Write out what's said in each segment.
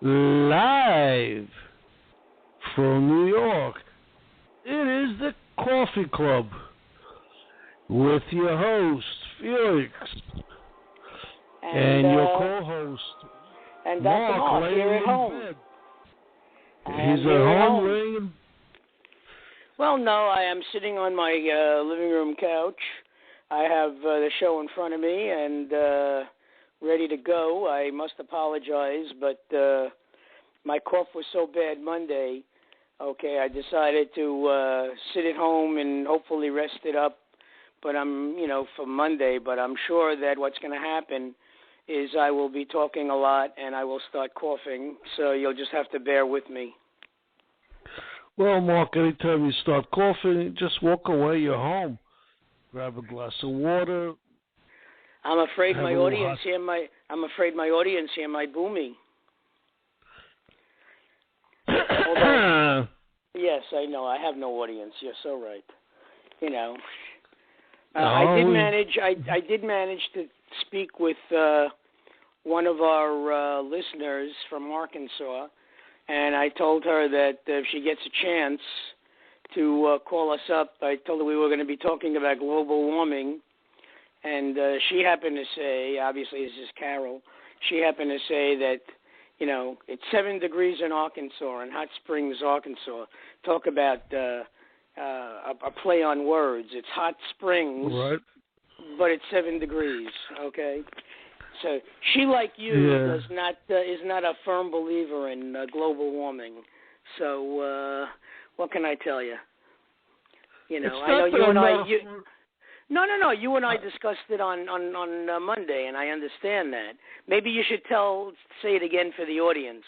Live from New York, it is the Coffee Club with your host, Felix, and your co-host, and Dr. Mark here at home. He's at home laying. Well, no, I am sitting on my living room couch. I have the show in front of me and ready to go. I must apologize, but my cough was so bad Monday. Okay, I decided to sit at home and hopefully rest it up. But for Monday. But I'm sure that what's going to happen is I will be talking a lot and I will start coughing. So you'll just have to bear with me. Well, Mark, anytime you start coughing, just walk away. You're home. Grab a glass of water. I'm afraid my audience hear my booming. Yes, I know. I have no audience. You're so right. I did manage to speak with one of our listeners from Arkansas, and I told her that if she gets a chance to call us up, I told her we were going to be talking about global warming, and she happened to say, obviously this is Carol, she happened to say that, it's 7 degrees in Arkansas, in Hot Springs, Arkansas. Talk about a play on words. It's Hot Springs, right, but it's 7 degrees, okay? So she, like you, is not a firm believer in global warming. So what can I tell you? I know you and I. No. You and I discussed it on Monday, and I understand that. Maybe you should say it again for the audience.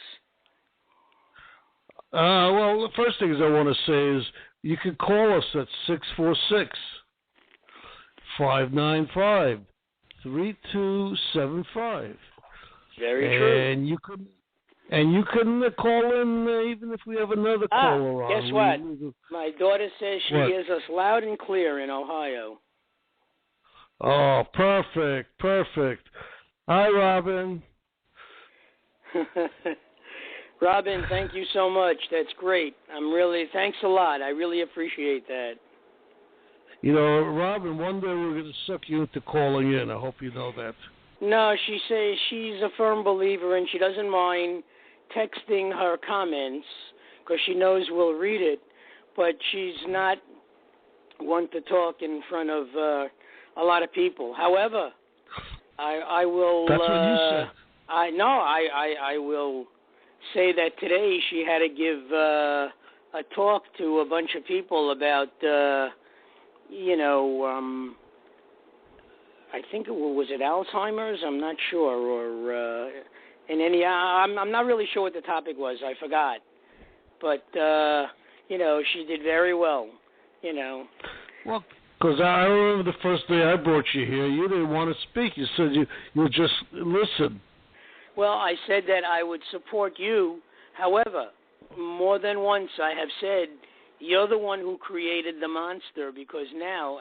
Well, the first things I want to say is you can call us at 646-595-3275. Very true. And you can call in even if we have another caller on. Guess what? My daughter says she hears us loud and clear in Ohio. Oh, perfect. Hi, Robin. Robin, thank you so much. That's great. Thanks a lot. I really appreciate that. Robin, one day we're going to suck you into calling in. I hope you know that. No, she says she's a firm believer and she doesn't mind texting her comments because she knows we'll read it, but she's not one to talk in front of a lot of people. However, I will. That's what you said. I will say that today she had to give a talk to a bunch of people about, I think was it Alzheimer's? I'm not sure, or I'm not really sure what the topic was. I forgot, but she did very well. Well, because I remember the first day I brought you here, you didn't want to speak. You said you'll just listen. Well, I said that I would support you. However, more than once I have said you're the one who created the monster because now,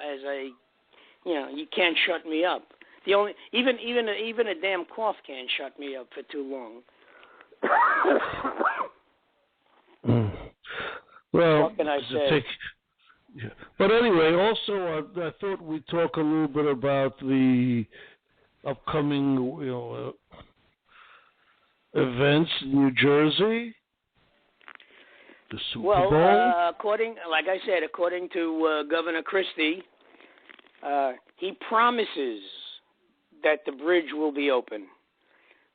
you can't shut me up. Even a damn cough can't shut me up for too long. Well, what can I say? But anyway, also I thought we'd talk a little bit about the upcoming, events in New Jersey, the Super Bowl. Well, according to Governor Christie, he promises that the bridge will be open.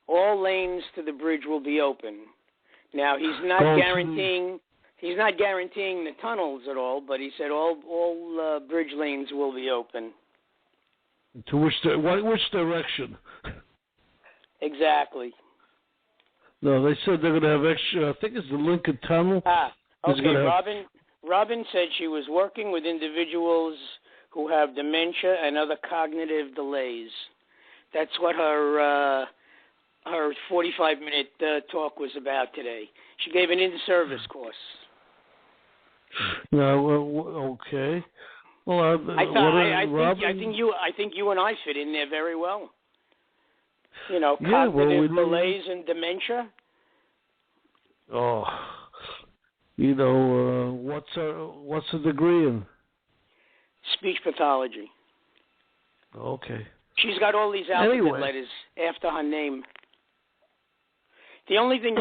All lanes to the bridge will be open. Now, he's not guaranteeing the tunnels at all, but he said all bridge lanes will be open. To which direction? Exactly. No, they said they're going to have extra. I think it's the Lincoln Tunnel. Okay. Robin said she was working with individuals who have dementia and other cognitive delays. That's what her 45-minute talk was about today. She gave an in-service course. No, okay. Well, I think you and I fit in there very well. Cognitive delays and dementia. Oh, what's the degree in? Speech pathology. Okay. She's got all these alphabet letters after her name. The only thing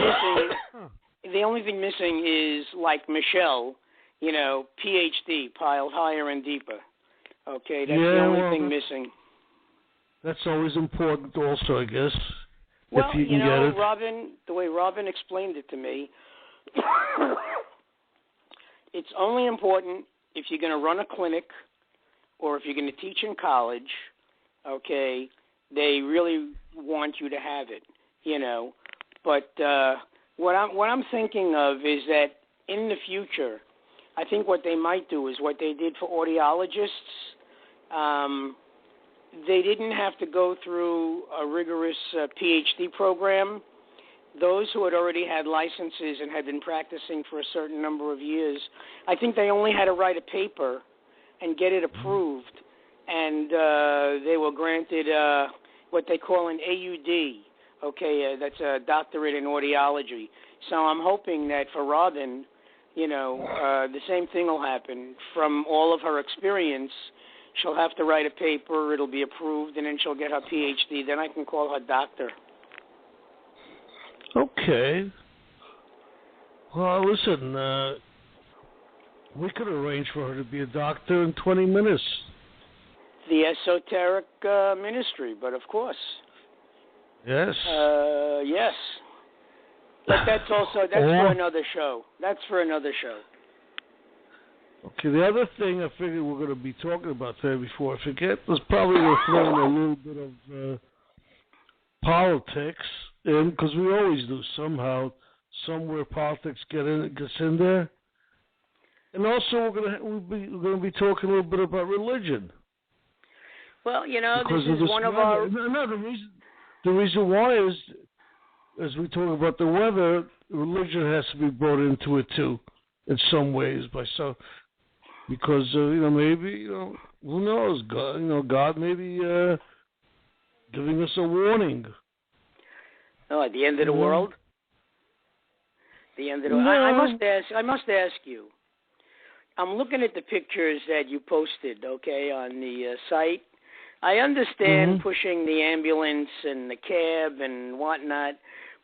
missing is like Michelle, PhD, piled higher and deeper. Okay, that's the only thing missing. That's always important also, I guess. Well, if you can get it. Robin, the way Robin explained it to me, it's only important if you're going to run a clinic or if you're going to teach in college, okay, they really want you to have it, But what I'm thinking of is that in the future, I think what they might do is what they did for audiologists. They didn't have to go through a rigorous PhD program. Those who had already had licenses and had been practicing for a certain number of years, I think they only had to write a paper and get it approved, and they were granted what they call an AUD. Okay, that's a doctorate in audiology. So I'm hoping that for Robin, the same thing will happen. From all of her experience, she'll have to write a paper, it'll be approved, and then she'll get her PhD. Then I can call her doctor. Okay. Well, listen, we could arrange for her to be a doctor in 20 minutes. The esoteric ministry, but of course. Yes. Yes. But that's for another show. That's for another show. Okay, the other thing I figured we're going to be talking about today before I forget is probably we're throwing a little bit of politics in, because we always do somehow, somewhere politics gets in there. And also we're going to be talking a little bit about religion. Well, this is one of our... No, the reason why is, as we talk about the weather, religion has to be brought into it too, in some ways, because maybe who knows, God may be giving us a warning. Oh, at the end of the world. The end of the world. I must ask you. I'm looking at the pictures that you posted, okay, on the site. I understand pushing the ambulance and the cab and whatnot,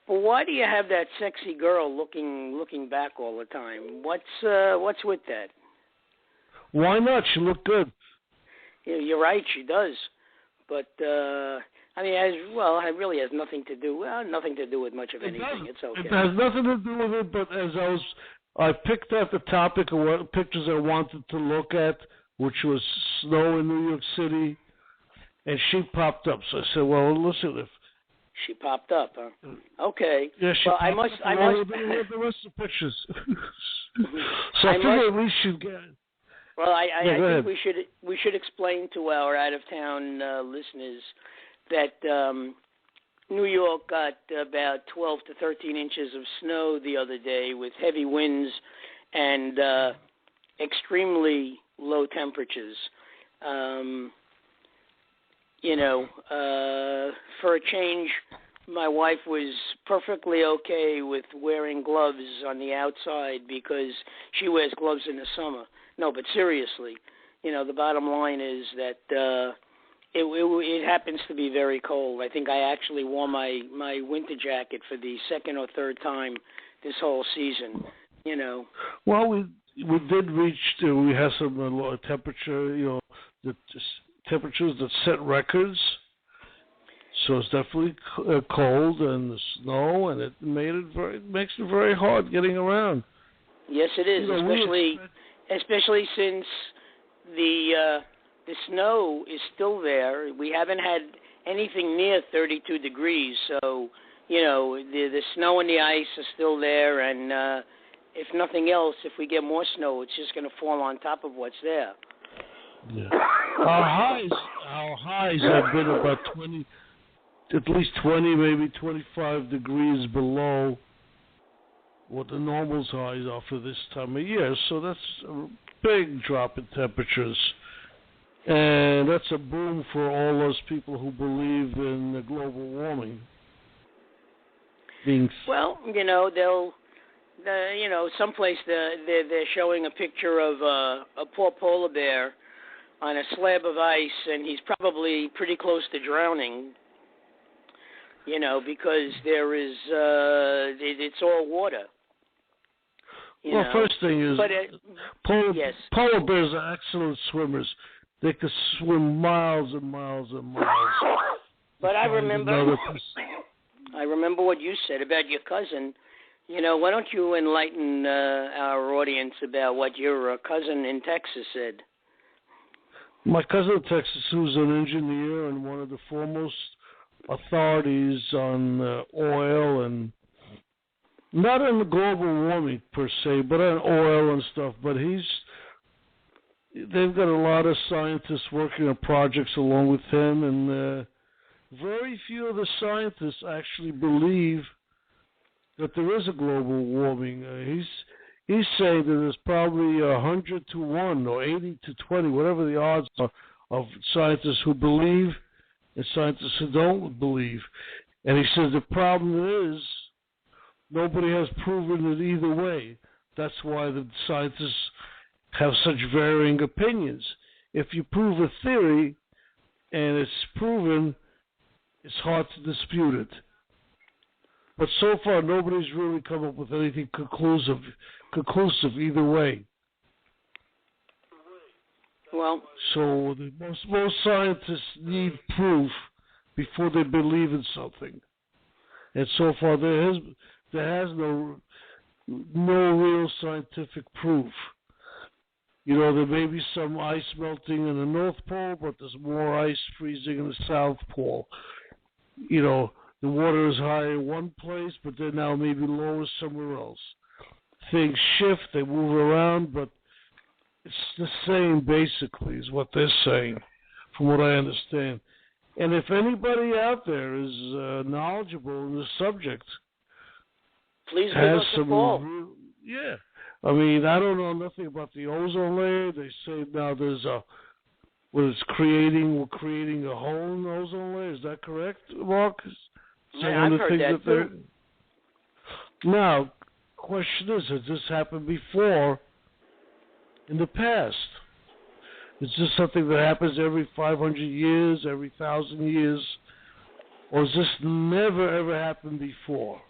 but why do you have that sexy girl looking back all the time? What's with that? Why not? She looked good. Yeah, you're right, she does. But it really has nothing to do. Well, nothing to do with much of anything. It's okay. It has nothing to do with it. But as I picked out the topic of what pictures I wanted to look at, which was snow in New York City. And she popped up. So I said, well, listen, if... She popped up, huh? Okay. Yeah, she popped up. I must... the rest of the pictures. So I figured at least she'd get... Well, I think we should explain to our out-of-town listeners that New York got about 12 to 13 inches of snow the other day with heavy winds and extremely low temperatures. For a change, my wife was perfectly okay with wearing gloves on the outside because she wears gloves in the summer. No, but seriously, the bottom line is that it happens to be very cold. I think I actually wore my winter jacket for the second or third time this whole season, Well, we did reach, we had some low temperature, temperatures that set records, so it's definitely cold and the snow, and it makes it very hard getting around. Yes, it is, especially since the snow is still there. We haven't had anything near 32 degrees, so the snow and the ice are still there, and if nothing else, if we get more snow, it's just going to fall on top of what's there. Yeah. Our highs have been about 20, at least 20, maybe 25 degrees below what the normal's highs are for this time of year. So that's a big drop in temperatures. And that's a boom for all those people who believe in global warming. Well, someplace they're showing a picture of a poor polar bear on a slab of ice, and he's probably pretty close to drowning. Because there is it's all water. First thing is, polar bears are excellent swimmers. They could swim miles and miles and miles. But I remember what you said about your cousin. Why don't you enlighten our audience about what your cousin in Texas said? My cousin in Texas, who's an engineer and one of the foremost authorities on oil and not on the global warming per se, but on oil and stuff. But they've got a lot of scientists working on projects along with him, and very few of the scientists actually believe that there is a global warming. He's saying that there's probably 100 to 1 or 80 to 20, whatever the odds are, of scientists who believe and scientists who don't believe. And he says the problem is nobody has proven it either way. That's why the scientists have such varying opinions. If you prove a theory and it's proven, it's hard to dispute it. But so far, nobody's really come up with anything conclusive either way. Well, so most scientists need proof before they believe in something, and so far there has no real scientific proof. There may be some ice melting in the North Pole, but there's more ice freezing in the South Pole. The water is high in one place, but then now maybe lower somewhere else. Things shift, they move around, but it's the same basically is what they're saying, from what I understand. And if anybody out there is knowledgeable in the subject, please give us a call. Yeah. I mean, I don't know nothing about the ozone layer. They say now we're creating a hole in the ozone layer. Is that correct, Mark? I've heard that too. Now, question is, has this happened before in the past? Is this something that happens every 500 years, every 1,000 years? Or has this never, ever happened before?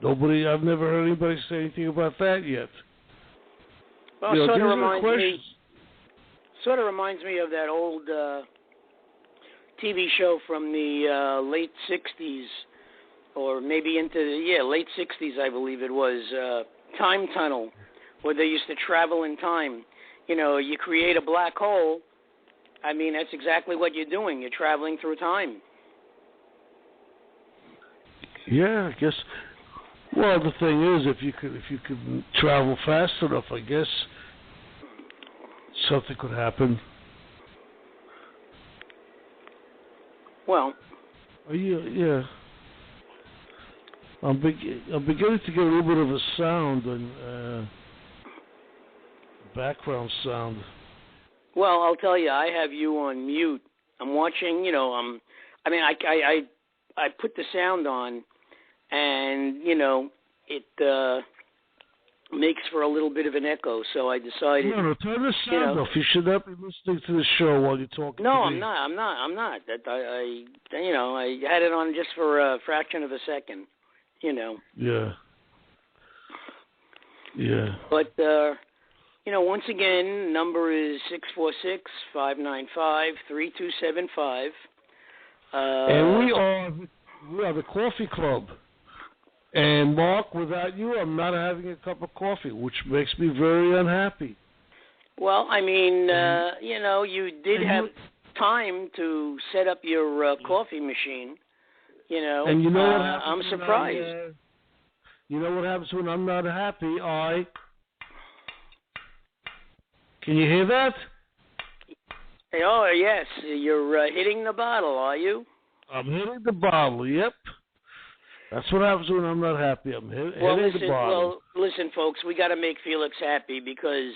I've never heard anybody say anything about that yet. Well, it sort of reminds me of that old TV show from the late 60s, or maybe into the late 60s, I believe it was, Time Tunnel, where they used to travel in time. You create a black hole. I mean, that's exactly what you're doing. You're traveling through time. Yeah, I guess. Well, the thing is, if you could travel fast enough, I guess something could happen. Well, yeah. I'm beginning to get a little bit of a sound and background sound. Well, I'll tell you, I have you on mute. I'm watching. I put the sound on, and it makes for a little bit of an echo. So I decided. No, turn the sound off. You should not be listening to the show while you're talking. No, to me. I'm not. That I had it on just for a fraction of a second. Yeah. But once again, number is 646-595-3275. And we are the Coffee Club. And Mark, without you, I'm not having a cup of coffee, which makes me very unhappy. Well, I mean, you did have time to set up your coffee machine. And you know what happens? I'm surprised. You know what happens when I'm not happy? Can you hear that? Oh, yes. You're hitting the bottle, are you? I'm hitting the bottle, yep. That's what happens when I'm not happy. I'm hitting the bottle. Well, listen, folks, we got to make Felix happy because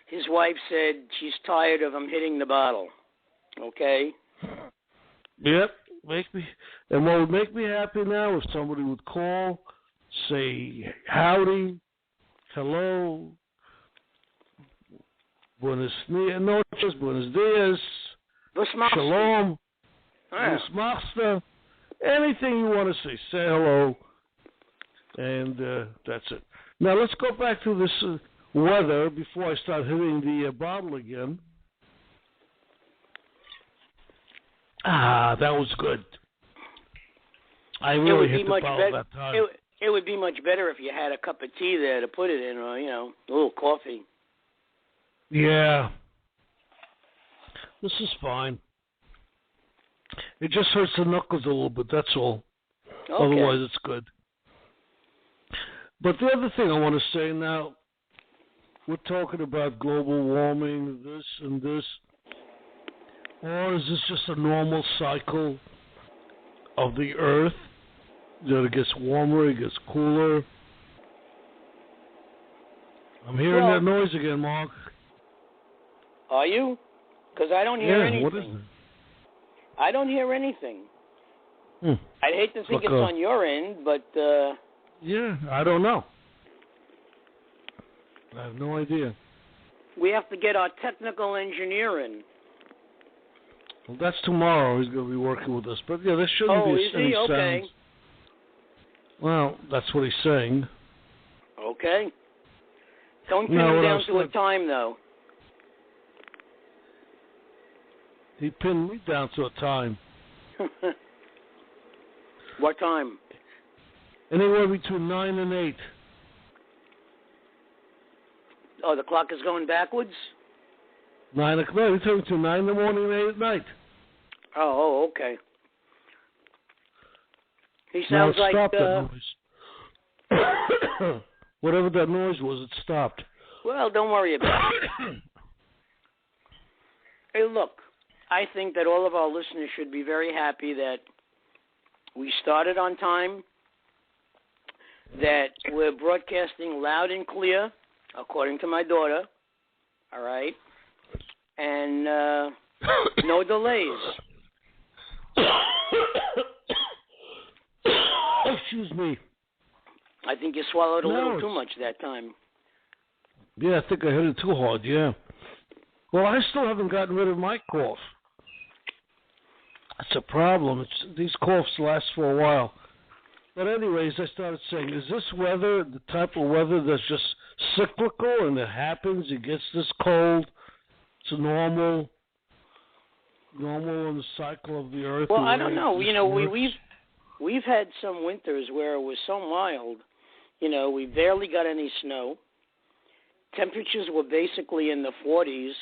his wife said she's tired of him hitting the bottle. Okay? Yep. And what would make me happy now if somebody would call, say howdy, hello, buenos noches, buenos dias, shalom, busmachsta, anything you want to say hello, and that's it. Now let's go back to this weather before I start hitting the bottle again. That was good. I really hit the bottle that time. It would be much better if you had a cup of tea there to put it in, or, a little coffee. Yeah. This is fine. It just hurts the knuckles a little bit, that's all. Okay. Otherwise, it's good. But the other thing I want to say now, we're talking about global warming, this and this. Or is this just a normal cycle of the Earth? That it gets warmer, it gets cooler. I'm hearing that noise again, Mark. Are you? Because I don't hear anything. What is it? I don't hear anything. I'd hate to think it's on your end, but... Yeah, I don't know. I have no idea. We have to get our technical engineer in. Well, that's tomorrow. He's going to be working with us. But, yeah, there shouldn't be any sounds. Okay. Well, that's what he's saying. Okay. Don't pin him down to a time, though. He pinned me down to a time. What time? Anywhere between 9 and 8. Oh, the clock is going backwards? 9 o'clock. No, you're talking to 9 in the morning and 8 at night. Oh, okay. He sounds like... Stop that noise. Whatever that noise was, it stopped. Well, don't worry about it. Hey, look, I think that all of our listeners should be very happy that we started on time, that we're broadcasting loud and clear, according to my daughter, all right? And no delays. Excuse me. I think you swallowed a little too much that time. Yeah, I think I hit it too hard, yeah. Well, I still haven't gotten rid of my cough. That's a problem. These coughs last for a while. But anyways, I started saying, is this weather the type of weather that's just cyclical and it happens, it gets this cold, it's normal in the cycle of the Earth? Well, I don't know. We've had some winters where it was so mild. We barely got any snow. Temperatures were basically in the 40s,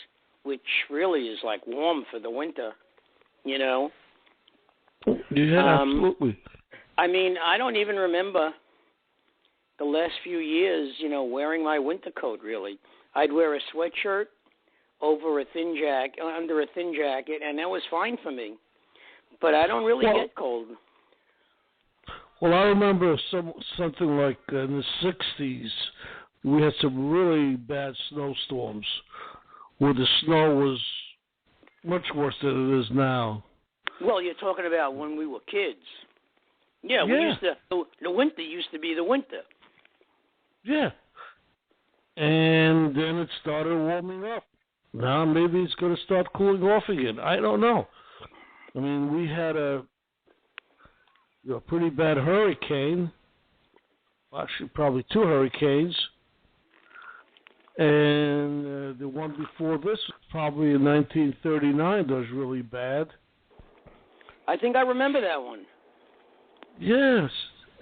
which really is like warm for the winter, Yeah, absolutely. I mean, I don't even remember the last few years, wearing my winter coat, really. I'd wear a sweatshirt under a thin jacket, and that was fine for me. But I don't really get cold. Well, I remember something like in the 60s, we had some really bad snowstorms where the snow was much worse than it is now. Well, you're talking about when we were kids. Yeah, we used to. The winter used to be the winter. Yeah. And then it started warming up. Now maybe it's going to start cooling off again. I don't know. I mean, we had a pretty bad hurricane. Actually, probably 2 hurricanes. And the one before this, probably in 1939, was really bad. I think I remember that one. Yes.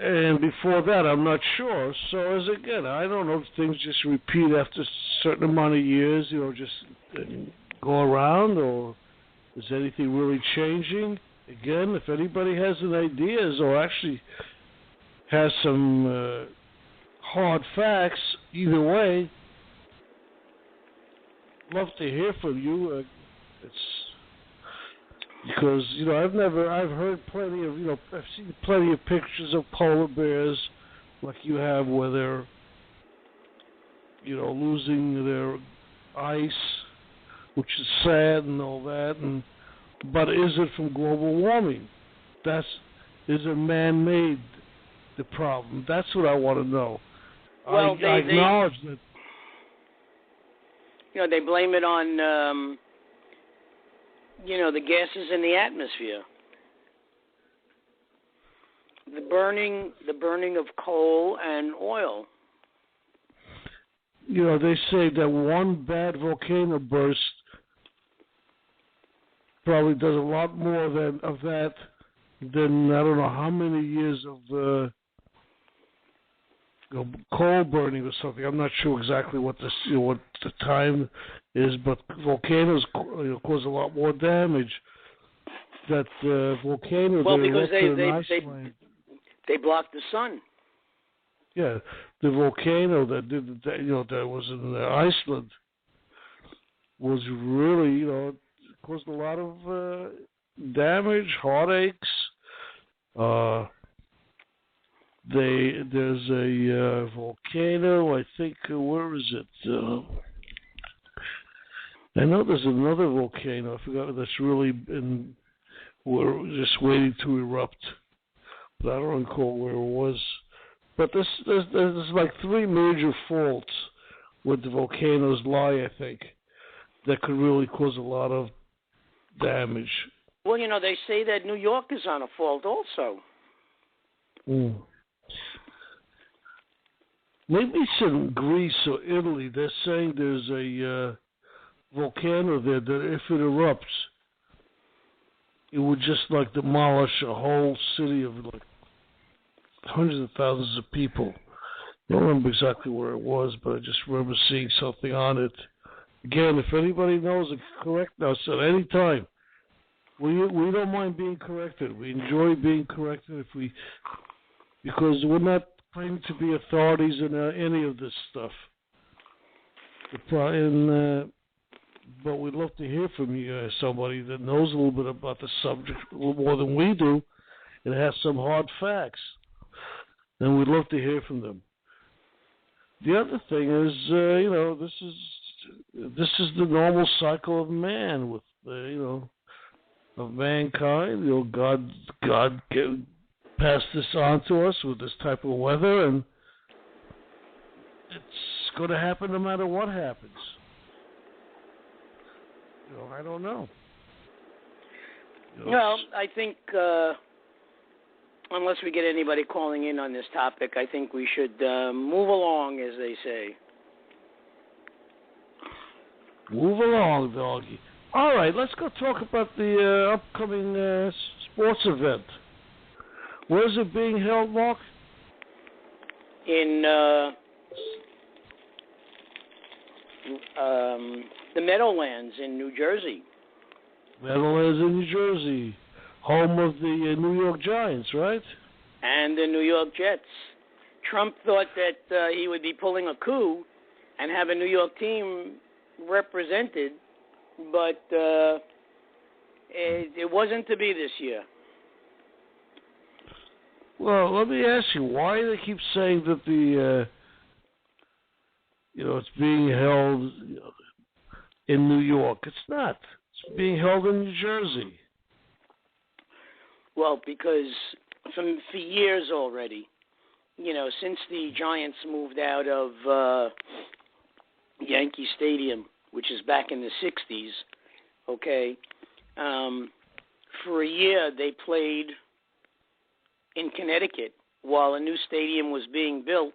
And before that, I'm not sure. So, I don't know if things just repeat after a certain amount of years, just go around, or is anything really changing? Again, if anybody has any ideas or actually has some hard facts, either way, love to hear from you. It's because I've heard plenty of I've seen plenty of pictures of polar bears like you have, where they're losing their ice, which is sad and all that. But is it from global warming? Is it man-made, the problem? That's what I want to know. Well, I acknowledge that. They blame it on, the gases in the atmosphere. The burning of coal and oil. They say that one bad volcano burst probably does a lot more of that than I don't know how many years of coal burning or something. I'm not sure exactly what the time is, but volcanoes cause a lot more damage. That volcano. Well, because they block the sun. Yeah, the volcano that was in Iceland was really caused a lot of damage, heartaches. There's a volcano. I think where is it? I know there's another volcano. I forgot that's really we're just waiting to erupt. But I don't recall where it was. But there's like three major faults where the volcanoes lie, I think, that could really cause a lot of damage. Well, they say that New York is on a fault also. Mm. Maybe it's in Greece or Italy. They're saying there's a volcano there that if it erupts, it would just like demolish a whole city of like hundreds of thousands of people. I don't remember exactly where it was, but I just remember seeing something on it. Again, if anybody knows it, correct us at any time. We don't mind being corrected. We enjoy being corrected because we're not claiming to be authorities in any of this stuff. But we'd love to hear from you, somebody that knows a little bit about the subject, a little more than we do, and has some hard facts. And we'd love to hear from them. The other thing is, this is the normal cycle of man with, of mankind. God passed this on to us with this type of weather, and it's going to happen no matter what happens. I don't know. Well, I think unless we get anybody calling in on this topic, I think we should move along, as they say. Move along, doggy. All right, let's go talk about the upcoming sports event. Where is it being held, Mark? In the Meadowlands in New Jersey. Meadowlands in New Jersey, home of the New York Giants, right? And the New York Jets. Trump thought that he would be pulling a coup and have a New York team represented, but it wasn't to be this year. Well, let me ask you, why do they keep saying that it's being held in New York? It's not. It's being held in New Jersey. Well, because for years already, since the Giants moved out of Yankee Stadium, which is back in the 60s, okay, for a year they played in Connecticut while a new stadium was being built,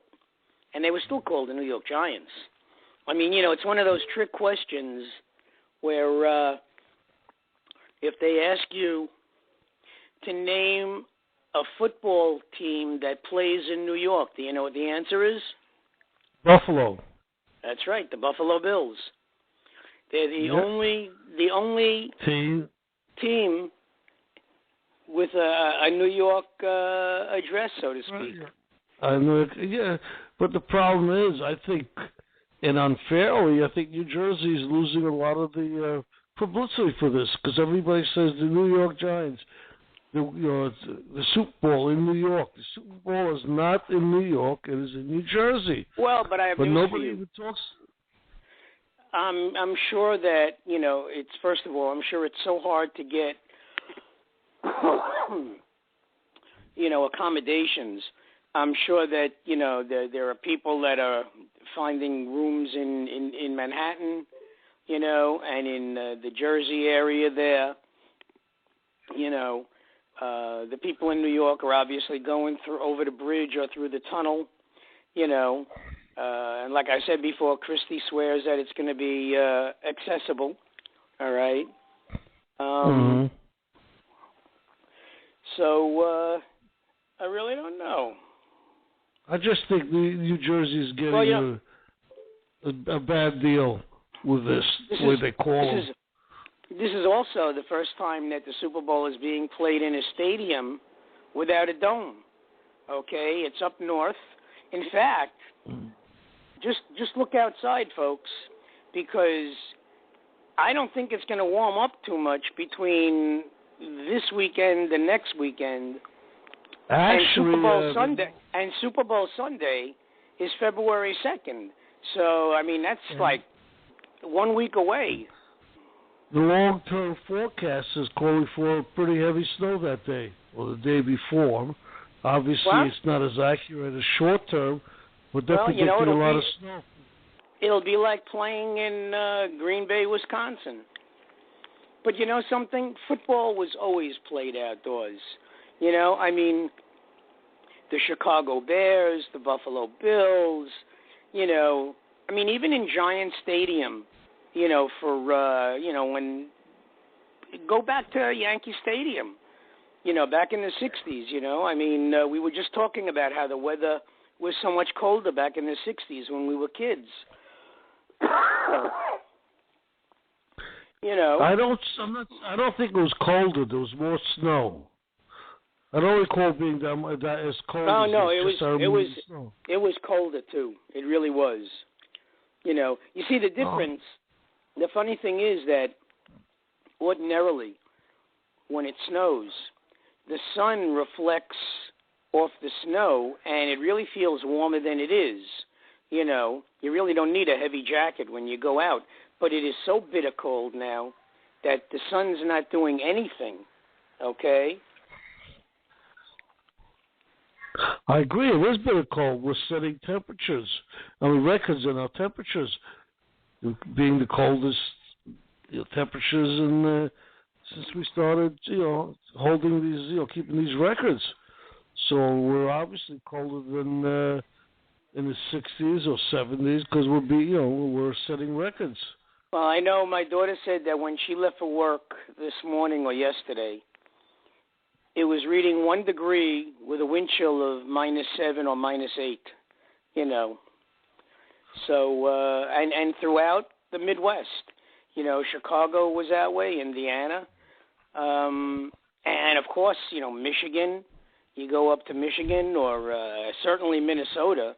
and they were still called the New York Giants. I mean, it's one of those trick questions where if they ask you to name a football team that plays in New York, do you know what the answer is? Buffalo. That's right, the Buffalo Bills. They're the only team with a New York address, so to speak. I know, yeah, but the problem is, I think, and unfairly, I think New Jersey is losing a lot of the publicity for this, because everybody says the New York Giants, the Super Bowl in New York. The Super Bowl is not in New York; it is in New Jersey. Well, but I have news for you. Even talks. I'm sure that it's first of all, I'm sure it's so hard to get accommodations I'm sure that there are people that are finding rooms in Manhattan, and in the Jersey area there. The people in New York are obviously going over the bridge or through the tunnel. And like I said before, Christie swears that it's going to be accessible. All right. So I really don't know. I just think New Jersey is getting a bad deal with this way they call them. This is also the first time that the Super Bowl is being played in a stadium without a dome. Okay, it's up north. In fact, just look outside, folks, because I don't think it's going to warm up too much between this weekend and next weekend. Actually, and Super Bowl Sunday is February 2nd. So, I mean, that's like 1 week away. The long-term forecast is calling for pretty heavy snow that day or the day before. Obviously, it's not as accurate as short-term, but they're predicting a lot of snow. It'll be like playing in Green Bay, Wisconsin. But you know something? Football was always played outdoors. I mean, the Chicago Bears, the Buffalo Bills, I mean, even in Giant Stadium, when go back to Yankee Stadium, back in the 60s, I mean, we were just talking about how the weather was so much colder back in the 60s when we were kids. I don't think it was colder. There was more snow. I don't recall being that as cold. Oh no, it was colder too. It really was. You see the difference. The funny thing is that ordinarily, when it snows, the sun reflects off the snow, and it really feels warmer than it is. You really don't need a heavy jacket when you go out. But it is so bitter cold now that the sun's not doing anything. Okay? I agree. It is bitter cold. We're setting temperatures. Records in our temperatures being the coldest temperatures since we started, holding these, keeping these records. So we're obviously colder than in the 60s or 70s because we're setting records. Well, I know my daughter said that when she left for work this morning or yesterday, it was reading 1 degree with a wind chill of -7 or -8, So, and throughout the Midwest, Chicago was that way, Indiana, and of course, Michigan. You go up to Michigan or certainly Minnesota,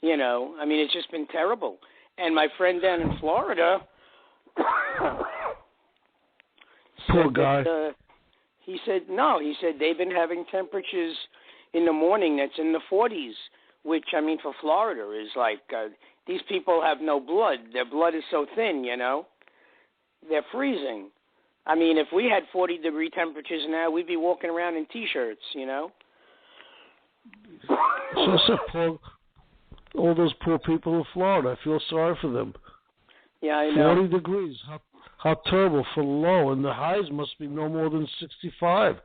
I mean, it's just been terrible. And my friend down in Florida, poor guy. He said they've been having temperatures in the morning that's in the 40s, which, I mean, for Florida is like, these people have no blood. Their blood is so thin, They're freezing. I mean, if we had 40-degree temperatures now, we'd be walking around in T-shirts, So all those poor people in Florida, I feel sorry for them. Yeah, I know. 40 degrees. How terrible for low, and the highs must be no more than 65.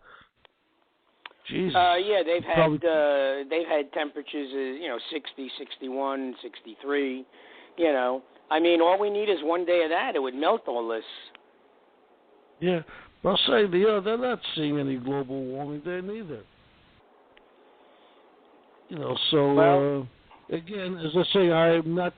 Jesus. Yeah, they've had temperatures, 60, 61, 63. I mean, all we need is one day of that. It would melt all this. Yeah, I'll say they're not seeing any global warming there neither. Again, as I say, I'm not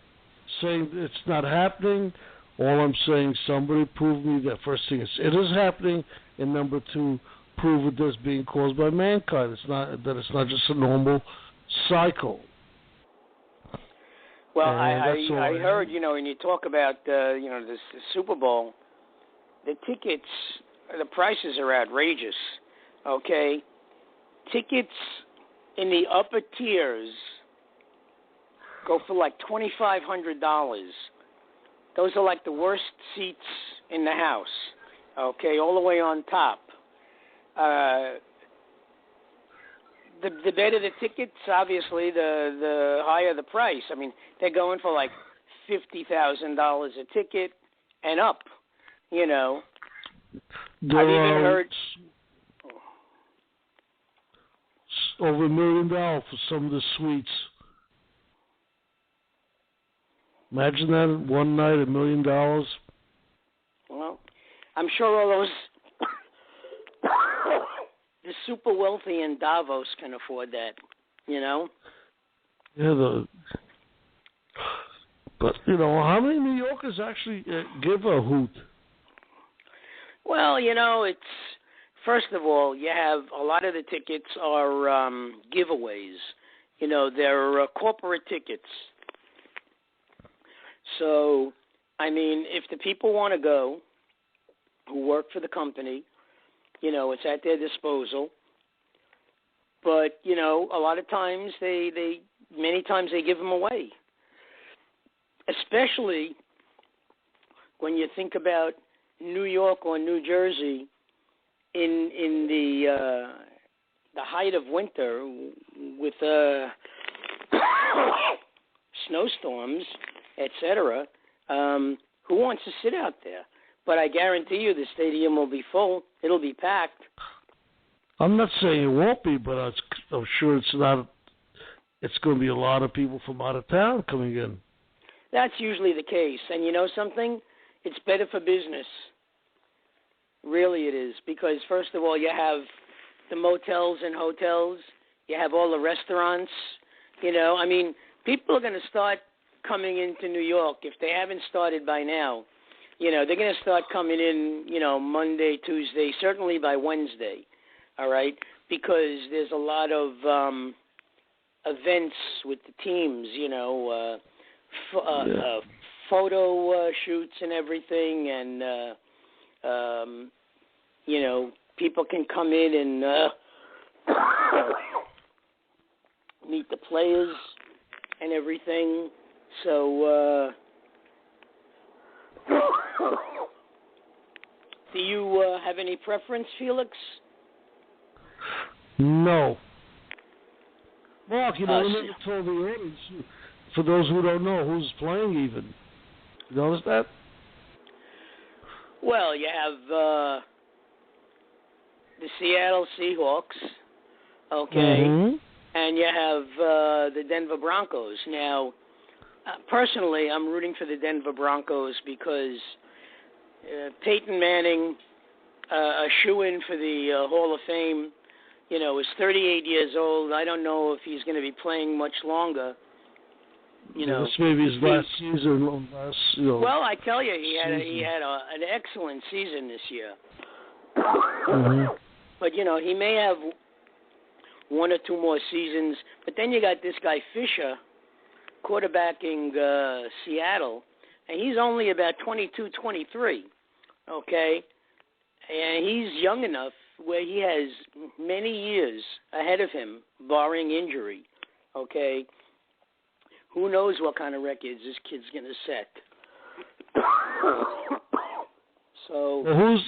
saying it's not happening. All I'm saying, somebody prove me that. First thing is, it is happening, and number two, prove it as being caused by mankind. It's not just a normal cycle. Well, I heard, when you talk about, the Super Bowl, the tickets, the prices are outrageous. Okay, tickets in the upper tiers go for like $2,500. Those are like the worst seats in the house, okay, all the way on top. the better the tickets, obviously, the higher the price. I mean, they're going for like $50,000 a ticket and up. You know, I've even heard over $1 million for some of the suites. Imagine that one night, $1 million. Well, I'm sure all those the super wealthy in Davos can afford that. You know. Yeah, but you know, how many New Yorkers actually give a hoot? Well, you know, it's first of all, you have a lot of the tickets are giveaways. You know, they're corporate tickets. So, I mean, if the people want to go, who work for the company, you know, it's at their disposal. But you know, a lot of times many times they give them away. Especially when you think about New York or New Jersey in the height of winter with snowstorms, etc. Who wants to sit out there? But I guarantee you the stadium will be full. It'll be packed. I'm not saying it won't be, but I'm sure it's not. It's going to be a lot of people from out of town coming in. That's usually the case. And you know something? It's better for business. Really it is. Because, first of all, you have the motels and hotels. You have all the restaurants. You know, I mean, people are going to start coming into New York. If they haven't started by now, you know, they're going to start coming in, you know, Monday, Tuesday, certainly by Wednesday. All right? Because there's a lot of events with the teams, you know, photo shoots and everything, and you know, people can come in and meet the players and everything. So, do you have any preference, Felix? No. Mark, you know, we never told the audience. For those who don't know, who's playing even. You notice that? Well, you have the Seattle Seahawks, okay, and you have the Denver Broncos. Now, personally, I'm rooting for the Denver Broncos because Peyton Manning, a shoo-in for the Hall of Fame, you know, is 38 years old. I don't know if he's going to be playing much longer. You know, this may be his last season. Well, I tell you, he had an excellent season this year. But you know, he may have one or two more seasons. But then you got this guy Fisher, quarterbacking Seattle, and he's only about 22, 23. Okay, and he's young enough where he has many years ahead of him, barring injury. Okay. Who knows what kind of records this kid's going to set? So, well, who's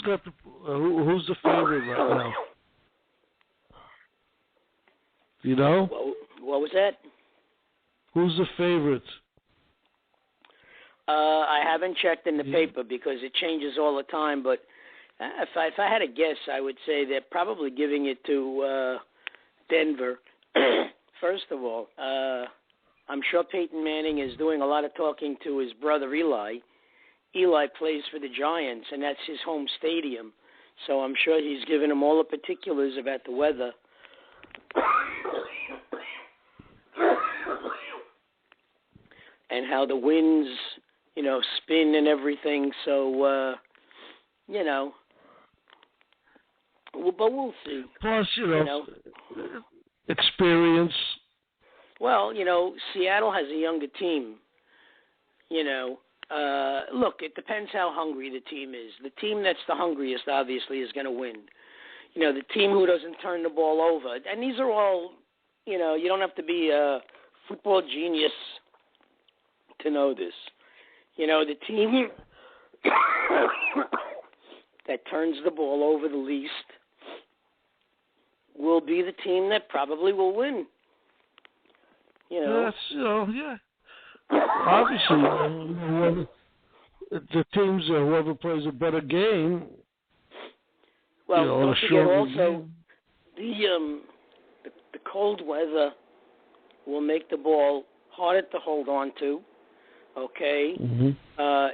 the favorite right now? You know? What was that? Who's the favorite? I haven't checked in the paper because it changes all the time. But if I had to guess, I would say they're probably giving it to Denver. First of all, I'm sure Peyton Manning is doing a lot of talking to his brother Eli. Eli plays for the Giants, and that's his home stadium. So I'm sure he's giving him all the particulars about the weather. And how the winds, you know, spin and everything. So, you know, but we'll see. Plus, you know, experience. Well, you know, Seattle has a younger team. You know, look, it depends how hungry the team is. The team that's the hungriest, obviously, is going to win. You know, the team who doesn't turn the ball over. And these are all, you know, you don't have to be a football genius to know this. You know, the team that turns the ball over the least will be the team that probably will win. You know. That's, yeah. Obviously, whoever, the teams, whoever plays a better game. Well, don't forget also game. the cold weather will make the ball harder to hold on to. Okay. Mm-hmm.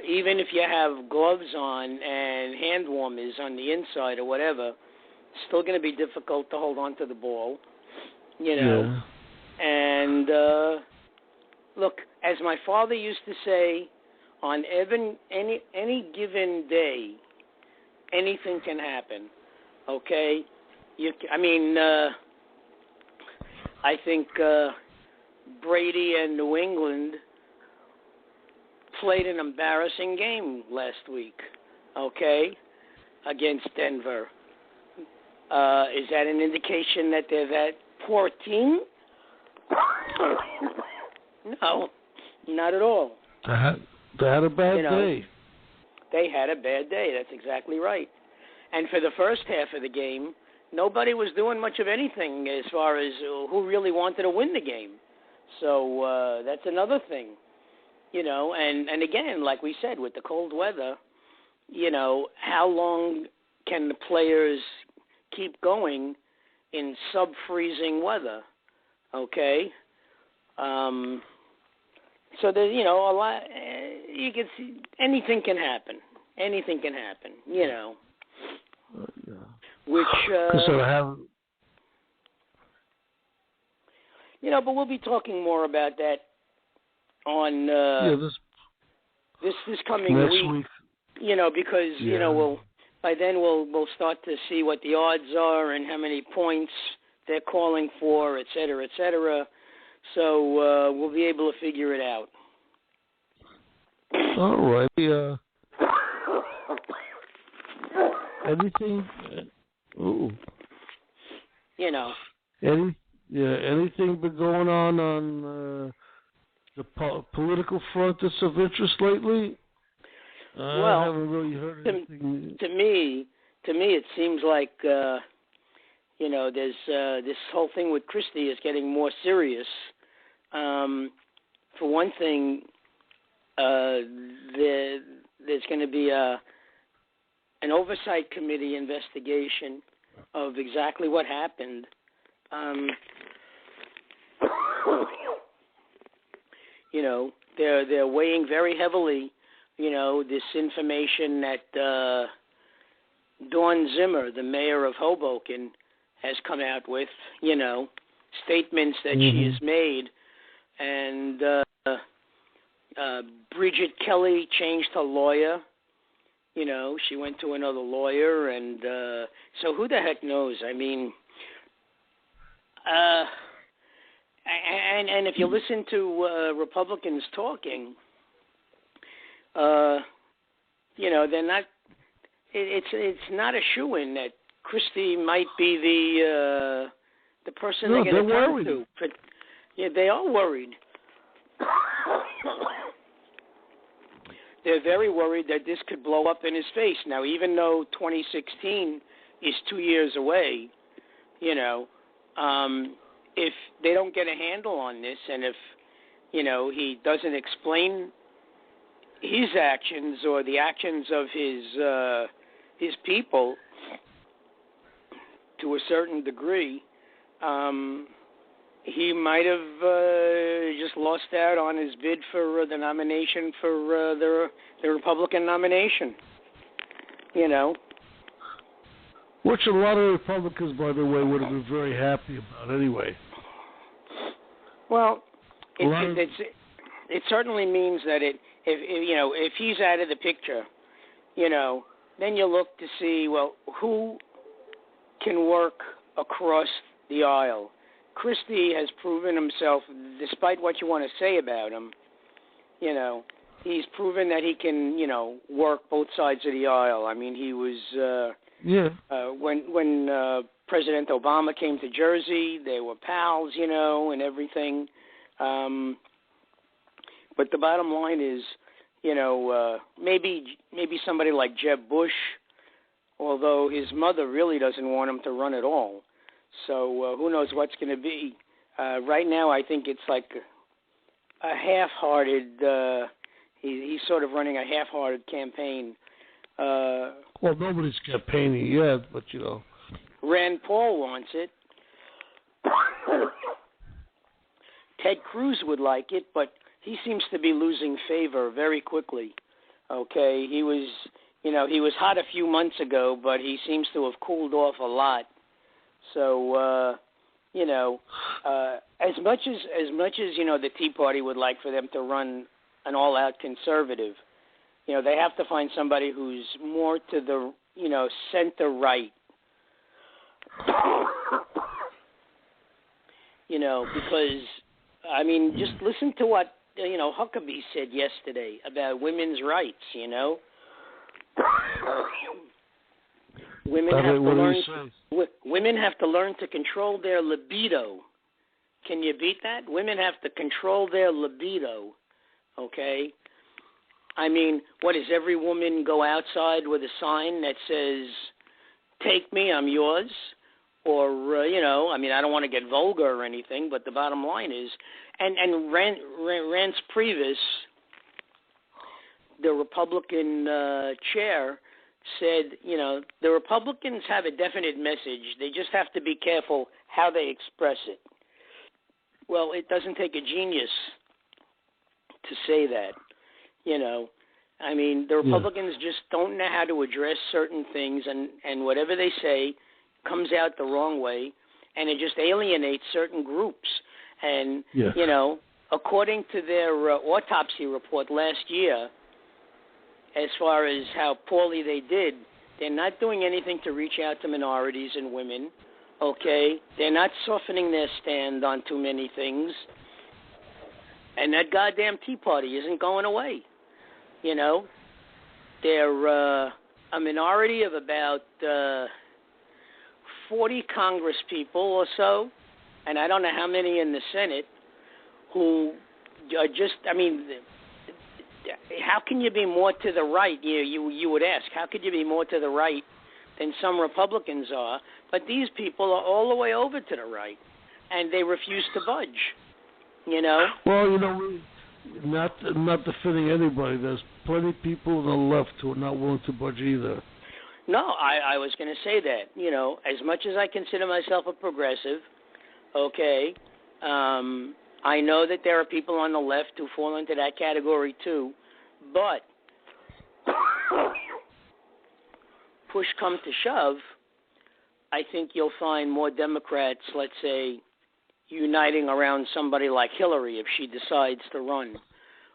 Even if you have gloves on and hand warmers on the inside or whatever, it's still going to be difficult to hold on to the ball. You know. Yeah. And look, as my father used to say, on any given day, anything can happen. Okay, I think Brady and New England played an embarrassing game last week. Okay, against Denver. Is that an indication that they're that poor team? No, not at all. They had a bad day. They had a bad day. That's exactly right. And for the first half of the game, nobody was doing much of anything as far as who really wanted to win the game. So that's another thing, And again, like we said, with the cold weather, how long can the players keep going in sub-freezing weather? Okay. So there's, a lot. You can see anything can happen. Anything can happen. Yeah. Which. So I have. But we'll be talking more about that on this coming week. Because we'll by then we'll start to see what the odds are and how many points they're calling for, et cetera, et cetera. So we'll be able to figure it out. All right. Anything? Anything been going on the political front that's of interest lately? Well, I haven't really heard anything. To me, it seems like there's this whole thing with Christie is getting more serious. For one thing, there's going to be an oversight committee investigation of exactly what happened. They're weighing very heavily, this information that Dawn Zimmer, the mayor of Hoboken, has come out with, statements that she has made. And Bridget Kelly changed her lawyer. She went to another lawyer. And so who the heck knows? I mean, and if you listen to Republicans talking, they're not. It's not a shoo-in that Christie might be the person they're going to turn to. But, they are worried. They're very worried that this could blow up in his face. Now, even though 2016 is 2 years away, if they don't get a handle on this, and if he doesn't explain his actions or the actions of his people to a certain degree, he might have just lost out on his bid for the nomination for the Republican nomination. Which a lot of Republicans, by the way, would have been very happy about anyway. Well, it certainly means that if he's out of the picture, then you look to see, well, who can work across the aisle. Christie has proven himself, despite what you want to say about him, he's proven that he can, work both sides of the aisle. I mean, he was, when President Obama came to Jersey, they were pals, and everything. But the bottom line is, maybe somebody like Jeb Bush, although his mother really doesn't want him to run at all. So who knows what's going to be. Right now, I think it's like a half-hearted. He's sort of running a half-hearted campaign. Well, nobody's campaigning yet, but you know. Rand Paul wants it. Ted Cruz would like it, but he seems to be losing favor very quickly. Okay, he was hot a few months ago, but he seems to have cooled off a lot. So, as much as the Tea Party would like for them to run an all-out conservative, they have to find somebody who's more to the center right. Because just listen to what Huckabee said yesterday about women's rights. Women have to learn to control their libido. Can you beat that? Women have to control their libido. Okay? What does every woman go outside with a sign that says, "Take me, I'm yours"? Or, I don't want to get vulgar or anything, but the bottom line is, and Reince Priebus, the Republican chair, said, the Republicans have a definite message. They just have to be careful how they express it. Well, it doesn't take a genius to say that, the Republicans just don't know how to address certain things, and whatever they say comes out the wrong way, and it just alienates certain groups. And, according to their autopsy report last year, as far as how poorly they did, they're not doing anything to reach out to minorities and women, okay? They're not softening their stand on too many things. And that goddamn Tea Party isn't going away, They're a minority of about 40 Congress people or so, and I don't know how many in the Senate, who are just, how can you be more to the right? You would ask, how could you be more to the right than some Republicans are? But these people are all the way over to the right, and they refuse to budge, Well, not defending anybody. There's plenty of people on the left who are not willing to budge either. No, I was going to say that. As much as I consider myself a progressive, okay, I know that there are people on the left who fall into that category too, but push come to shove, I think you'll find more Democrats, let's say, uniting around somebody like Hillary if she decides to run.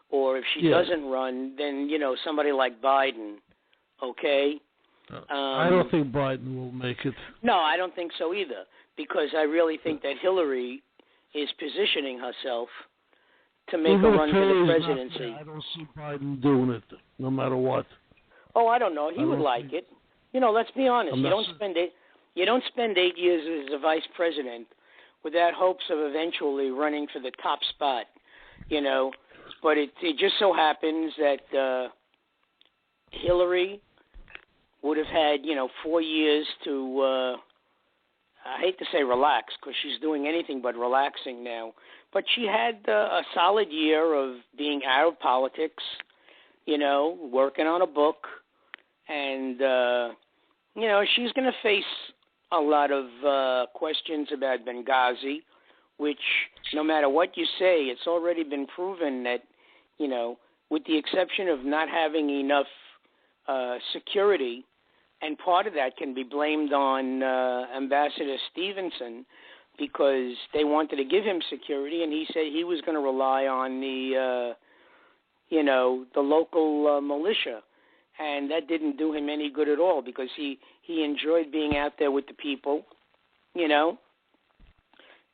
Or if she doesn't run, then, somebody like Biden, okay? I don't think Biden will make it. No, I don't think so either, because I really think that Hillary is positioning herself to make a run for the presidency. I don't see Biden doing it, no matter what. Oh, I don't know. He would like it. Let's be honest. You don't spend 8 years as a vice president without hopes of eventually running for the top spot, But it just so happens that Hillary would have had, 4 years to, I hate to say relax, because she's doing anything but relaxing now. But she had a solid year of being out of politics, working on a book. And, she's going to face a lot of questions about Benghazi, which no matter what you say, it's already been proven that, with the exception of not having enough security, and part of that can be blamed on Ambassador Stevenson, because they wanted to give him security, and he said he was going to rely on the local militia, and that didn't do him any good at all, because he enjoyed being out there with the people,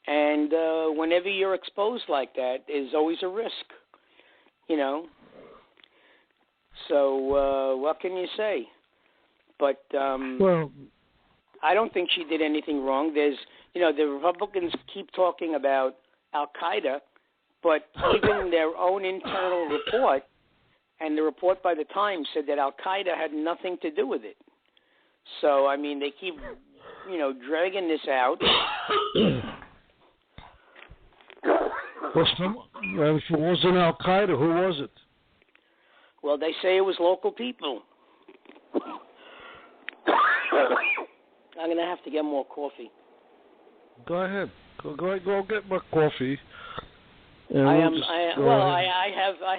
and whenever you're exposed like that, there's always a risk, So what can you say? But I don't think she did anything wrong. There's, the Republicans keep talking about Al-Qaeda, but even their own internal report, and the report by the Times said that Al-Qaeda had nothing to do with it. So, they keep dragging this out. Well, if it wasn't Al Qaeda, who was it? Well, they say it was local people. I'm gonna have to get more coffee. Go ahead. Go get my coffee. I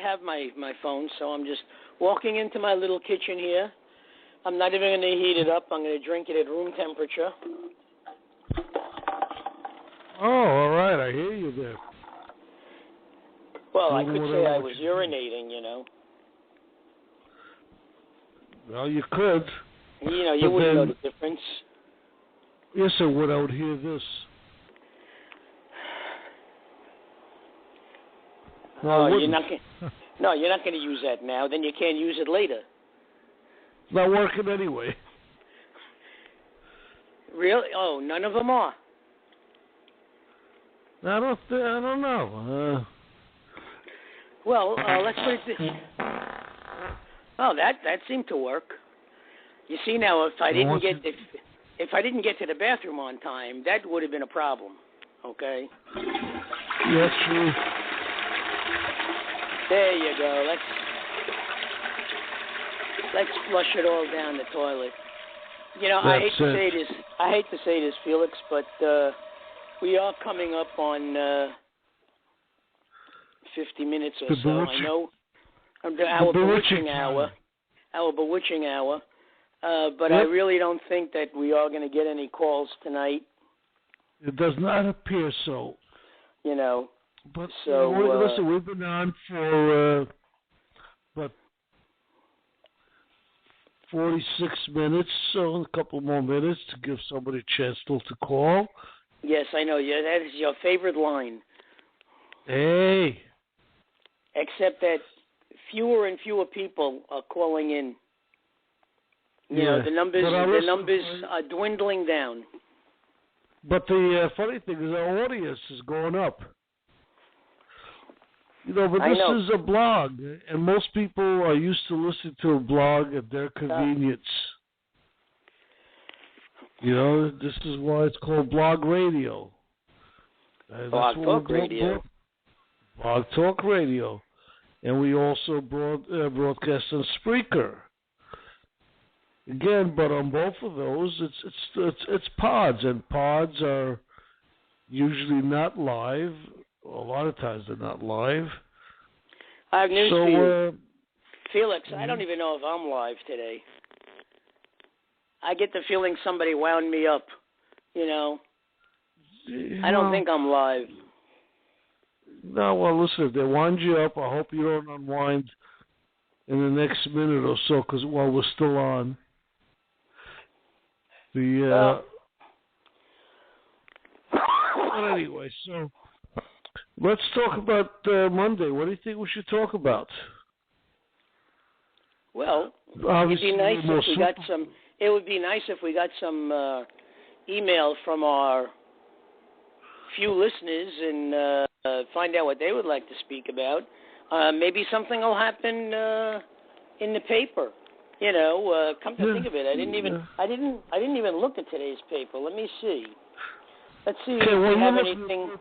have my phone, so I'm just walking into my little kitchen here. I'm not even going to heat it up. I'm going to drink it at room temperature. Oh, all right. I hear you there. Well, I could say I was urinating, Well, you could. You wouldn't know the difference. Yes, I would. I would hear this. No, you're not going to use that now. Then you can't use it later. It's not working anyway. Really? Oh, none of them are. I don't know. Well, let's put it this. Oh, that seemed to work. You see now, if I didn't get to the bathroom on time, that would have been a problem. Okay. Yes, true. There you go. Let's flush it all down the toilet. I hate to say this, Felix, but we are coming up on 50 minutes or so. I know our bewitching hour. But I really don't think that we are going to get any calls tonight. It does not appear so. But listen, we've been on for about 46 minutes, so a couple more minutes to give somebody a chance still to call. Yes, I know. Yeah, that is your favorite line. Hey. Except that fewer and fewer people are calling in. The numbers are dwindling down. But the funny thing is our audience is going up. But this is a blog, and most people are used to listening to a blog at their convenience. This is why it's called blog radio. Blog Talk Radio. Blog Talk Radio. And we also broadcast on Spreaker. Again, but on both of those, it's pods, and pods are usually not live. A lot of times they're not live. I have news for you. Felix, I don't even know if I'm live today. I get the feeling somebody wound me up, I don't think I'm live. No, well, listen, if they wind you up, I hope you don't unwind in the next minute or so, because while we're still on. But anyway, so let's talk about Monday. What do you think we should talk about? Well, it would be nice if we got some email from our few listeners and find out what they would like to speak about. Maybe something will happen in the paper. Come to think of it, I didn't even look at today's paper. Let me see. Let's see if we have anything.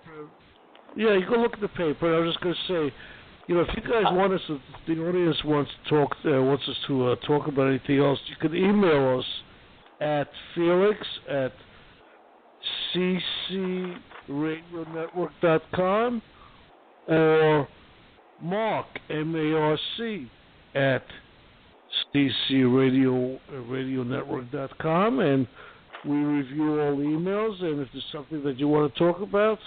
Yeah, you go look at the paper. I was just going to say, if you guys want us, if the audience wants us to talk about anything else, you can email us at felix@ccradionetwork.com or Mark, M-A-R-C, at ccradionetwork.com, and we review all the emails, and if there's something that you want to talk about,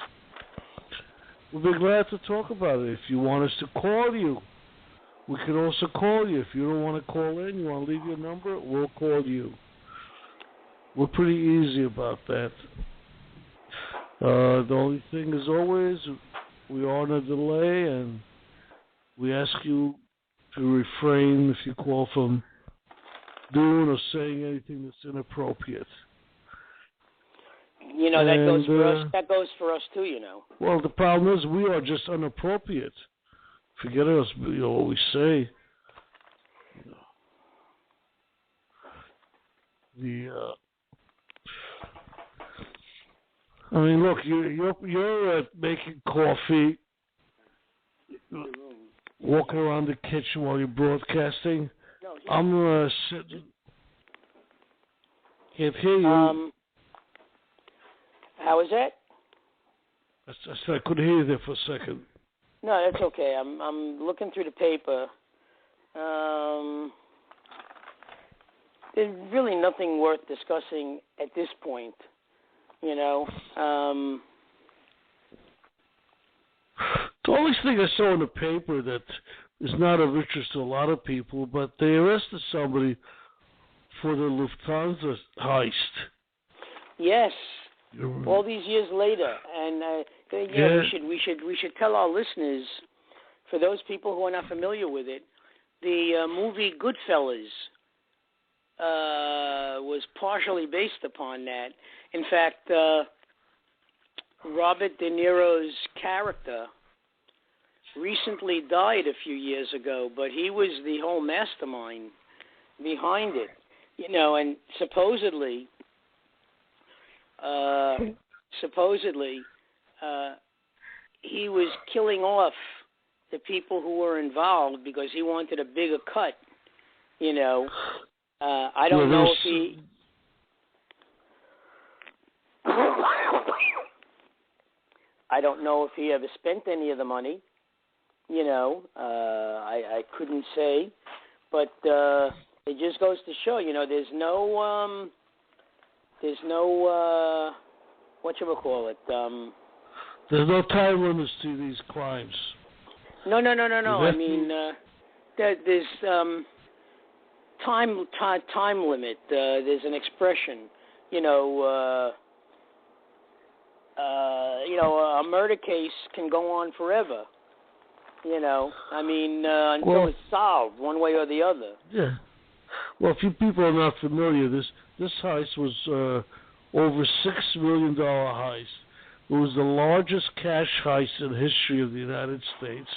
we'll be glad to talk about it. If you want us to call you, we can also call you. If you don't want to call in, you want to leave your number, we'll call you. We're pretty easy about that. The only thing is always, we are on a delay, and we ask you to refrain if you call from doing or saying anything that's inappropriate. That goes for us too, Well, the problem is we are just inappropriate. Forget us, what we say. I mean, look, you're making coffee, walking around the kitchen while you're broadcasting. No, I'm sitting. Can't hear you. How is that? I said I couldn't hear you there for a second. No, that's okay. I'm looking through the paper. There's really nothing worth discussing at this point. You know. The only thing I saw in the paper that is not of interest to a lot of people, but they arrested somebody for the Lufthansa heist. Yes. All these years later, and we should tell our listeners, for those people who are not familiar with it, the movie Goodfellas was partially based upon that. In fact, Robert De Niro's character recently died a few years ago, but he was the whole mastermind behind it. You know, and supposedly, he was killing off the people who were involved because he wanted a bigger cut. You know, I don't know if he. I don't know if he ever spent any of the money. You know, I couldn't say, but it just goes to show, you know, there's no whatchamacallit. There's no time limits to these crimes. No. I mean, there's time limit. There's an expression, you know, a murder case can go on forever. You know, I mean, until it's solved one way or the other. Yeah. Well, if you people are not familiar, this heist was over $6 million heist. It was the largest cash heist in the history of the United States.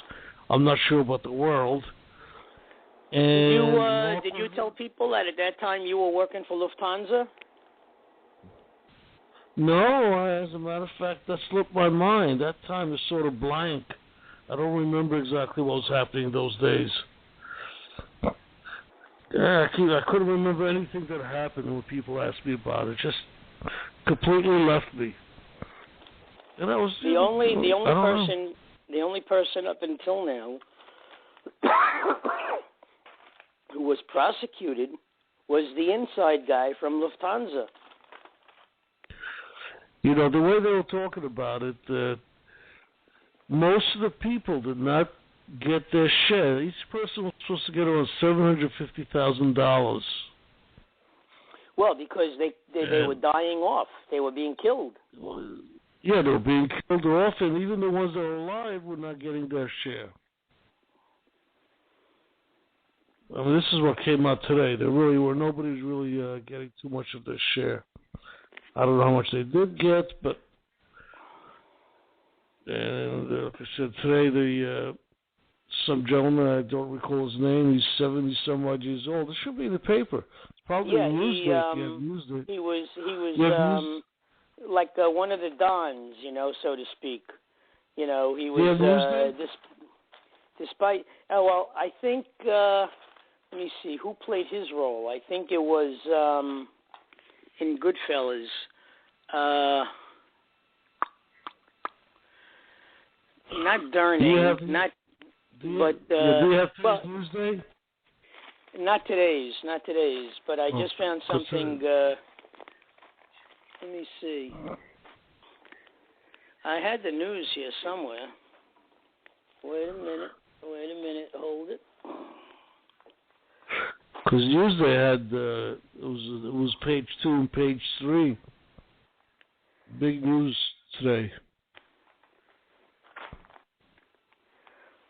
I'm not sure about the world. And did you tell people that at that time you were working for Lufthansa? No, as a matter of fact, that slipped my mind. That time is sort of blank. I don't remember exactly what was happening those days. Yeah, I couldn't remember anything that happened when people asked me about it. Just completely left me. And that was the only person up until now who was prosecuted was the inside guy from Lufthansa. You know, the way they were talking about it, most of the people did not get their share. Each person was supposed to get around $750,000. Well, because they were dying off. They were being killed. Yeah, they were being killed off, and even the ones that were alive were not getting their share. I mean, this is what came out today. Nobody's really getting too much of their share. I don't know how much they did get, but and like I said, today some gentleman, I don't recall his name, he's 70-some-odd years old. It should be in the paper. It's probably Newsday. He was like one of the dons, you know, so to speak. You know, he was despite. Oh well, I think. Let me see who played his role. I think it was in Goodfellas. Not Durning, do you have today's Newsday? Not today's, but I just found something, let me see. I had the news here somewhere. Wait a minute, hold it. Because Newsday had, it was page 2 and page 3. Big news today.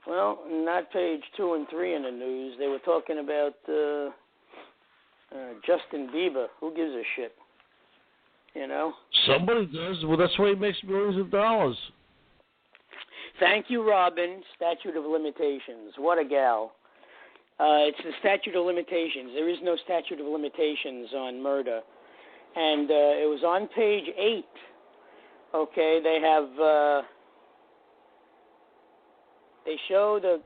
Well, not page 2 and 3 in the news. They were talking about Justin Bieber. Who gives a shit? You know? Somebody does. Well, that's why he makes millions of dollars. Thank you, Robin. Statute of limitations. What a gal. It's the statute of limitations. There is no statute of limitations on murder. And it was on page 8 Okay, they have. They show the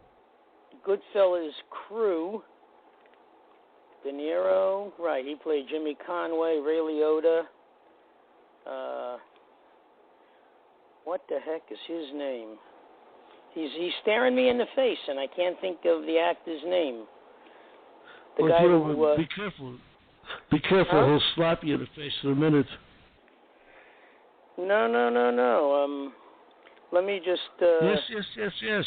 Goodfellas crew. De Niro, right? He played Jimmy Conway, Ray Liotta. What the heck is his name? He's staring me in the face, and I can't think of the actor's name. The guy who. Be careful. Be careful. Huh? He'll slap you in the face in a minute. No. Let me just. Yes.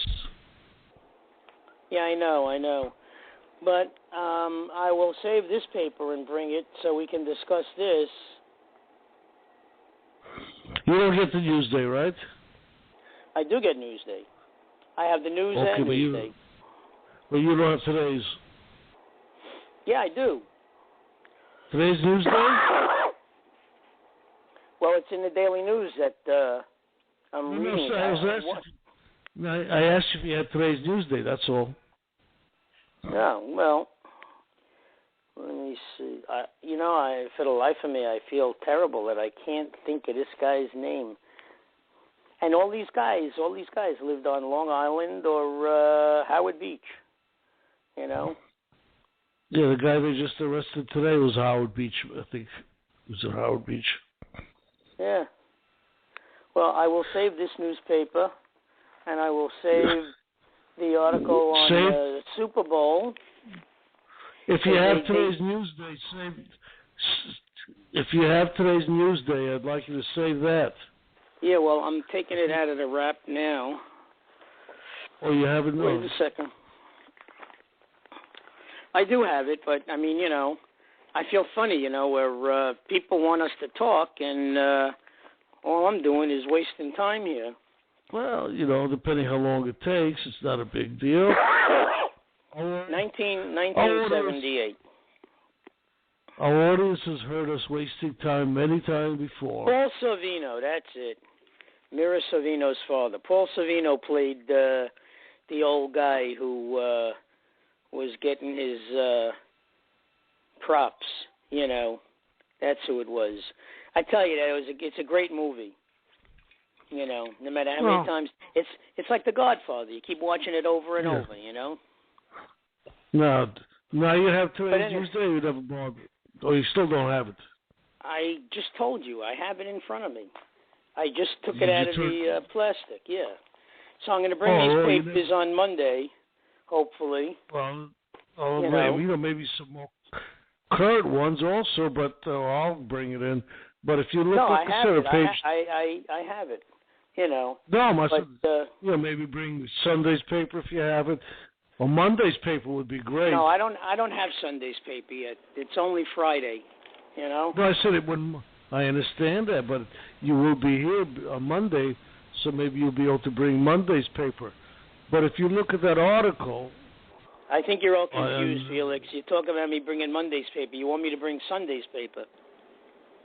Yeah, I know. But I will save this paper and bring it so we can discuss this. You don't get the Newsday, right? I do get Newsday. I have the News and Newsday. But you don't have today's. Yeah, I do. Today's Newsday? Well, it's in the Daily News that I'm reading. I asked you if you had today's Newsday, that's all. Yeah, well, let me see. For the life of me, I feel terrible that I can't think of this guy's name. And all these guys lived on Long Island or Howard Beach, you know? Yeah, the guy they just arrested today was Howard Beach, I think. It was at Howard Beach. Yeah. Well, I will save this newspaper, and I will save the article on the Super Bowl. If you have today's Newsday, save. If you have today's Newsday, I'd like you to save that. Yeah, well, I'm taking it out of the wrap now. Oh, you have it now? Wait a second. I do have it, but, I mean, I feel funny, where people want us to talk, and all I'm doing is wasting time here. Well, depending how long it takes, it's not a big deal. 1978. Our audience has heard us wasting time many times before. Paul Sorvino, that's it. Mira Sorvino's father. Paul Sorvino played the old guy who was getting his props, That's who it was. I tell you, it's a great movie. No matter how many times. It's like The Godfather. You keep watching it over and over, Now you have today's Newsday, you never bothered. Or you still don't have it. I just told you. I have it in front of me. I just took it out of the plastic, yeah. So I'm going to bring these papers on Monday, hopefully. Well, maybe some more current ones also, but I'll bring it in. But if you look at the center page... I have it, No, maybe bring Sunday's paper if you have it. Well, Monday's paper would be great. No, I don't have Sunday's paper yet. It's only Friday, No, I said it wouldn't... I understand that, but you will be here on Monday, so maybe you'll be able to bring Monday's paper. But if you look at that article... I think you're all confused, Felix. You talk about me bringing Monday's paper. You want me to bring Sunday's paper.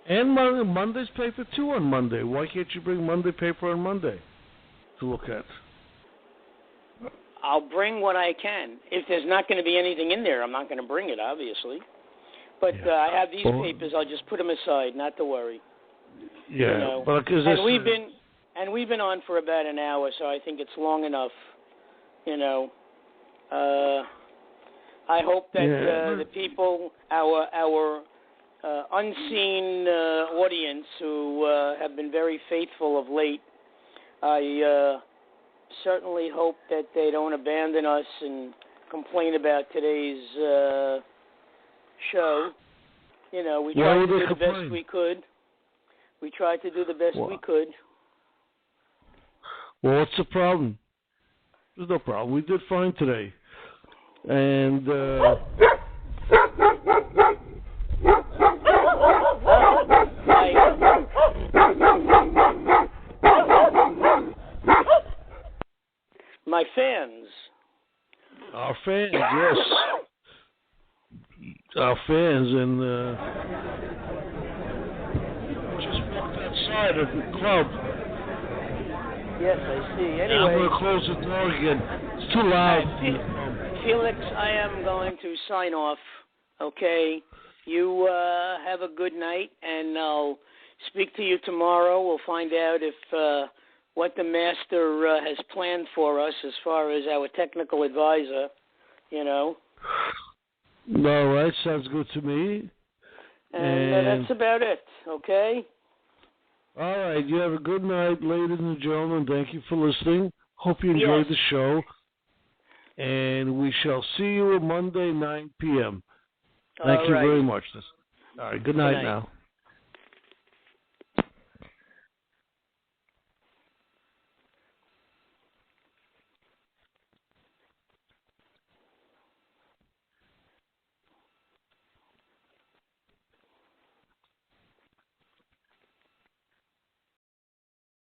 And Monday's paper, too, on Monday. Why can't you bring Monday paper on Monday to look at? I'll bring what I can. If there's not going to be anything in there, I'm not going to bring it, obviously. But I have these papers. I'll just put them aside, not to worry. Yeah, and we've been on for about an hour, so I think it's long enough. I hope that the people, our unseen audience, who have been very faithful of late, I certainly hope that they don't abandon us and complain about today's show. We tried to do the best we could. We tried to do the best we could. Well, what's the problem? There's no problem. We did fine today. And my fans. Our fans, yes. Our fans, and just walked outside of the club. Yes, I see. Anyway, I'm going to close the door again. It's too loud. Felix, I am going to sign off, okay? You have a good night, and I'll speak to you tomorrow. We'll find out if what the master has planned for us as far as our technical advisor, you know. All right, sounds good to me. And that's about it, okay? All right, you have a good night, ladies and gentlemen. Thank you for listening. Hope you enjoyed the show. And we shall see you on Monday, 9 p.m. Thank you very much. All right, good night now.